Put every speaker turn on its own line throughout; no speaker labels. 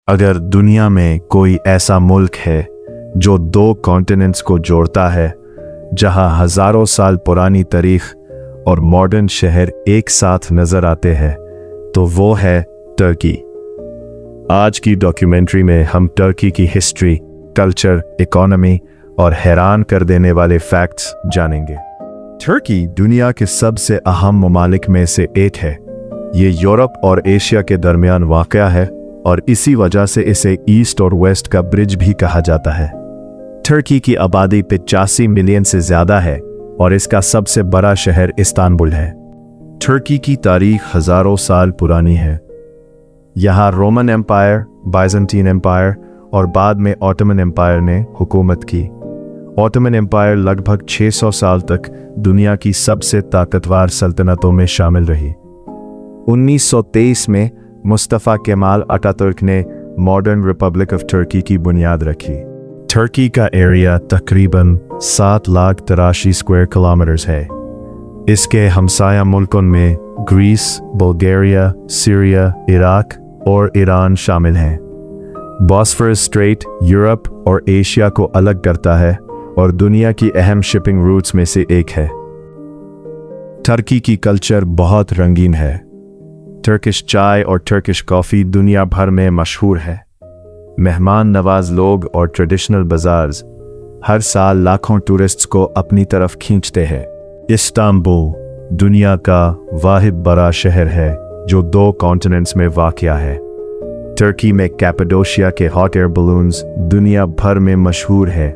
अगर दुनिया में कोई ऐसा मुल्क है जो दो कॉन्टिनेंट्स को जोड़ता है, जहां हजारों साल पुरानी तारीख और मॉडर्न शहर एक साथ नजर आते हैं, तो वो है टर्की। आज की डॉक्यूमेंट्री में हम टर्की की हिस्ट्री, कल्चर, इकोनॉमी और हैरान कर देने वाले फैक्ट्स जानेंगे। टर्की दुनिया के सबसे अहम ममालिक में से एक है। ये यूरोप और एशिया के दरमियान वाक़या है और इसी वजह से इसे ईस्ट और वेस्ट का ब्रिज भी कहा जाता है। टर्की की आबादी 85 मिलियन से ज़्यादा है और इसका सबसे बड़ा शहर इस्तांबुल है। टर्की की तारीख हज़ारों साल पुरानी है। यहाँ रोमन एम्पायर, बाइजेंटीन एम्पायर और बाद में ऑटोमन एम्पायर ने हुकूमत की। ऑटोमन एम्पायर लगभग 600 साल तक दुनिया की सबसे ताकतवर सल्तनतों में शामिल रही। 1923 में मुस्तफ़ा केमाल अतातुर्क ने मॉडर्न रिपब्लिक ऑफ टर्की की बुनियाद रखी। टर्की का एरिया तकरीबन 7,83,000 स्क्वायर किलोमीटर्स है। इसके हमसाया मुल्कों में ग्रीस, बुल्गारिया, सीरिया, इराक और ईरान शामिल हैं। बॉस्फोरस स्ट्रेट यूरोप और एशिया को अलग करता है और दुनिया की अहम शिपिंग रूट्स में से एक है। टर्की की कल्चर बहुत रंगीन है। टर्किश चाय और टर्किश कॉफ़ी दुनिया भर में मशहूर है। मेहमान नवाज लोग और ट्रेडिशनल बाज़ार्स हर साल लाखों टूरिस्ट्स को अपनी तरफ खींचते हैं। इस्तांबुल दुनिया का वाहिद बड़ा शहर है जो 2 कॉन्टिनेंट्स में वाक़या है। टर्की में कैपाडोशिया के हॉट एयर बलून्स दुनिया भर में मशहूर है।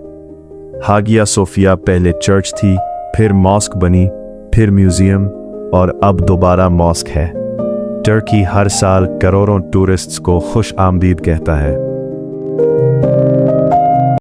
हागिया सोफिया पहले चर्च थी, फिर मॉस्क बनी, फिर म्यूज़ियम और अब दोबारा मॉस्क है। टर्की हर साल करोड़ों टूरिस्ट्स को खुश आमदीद कहता है।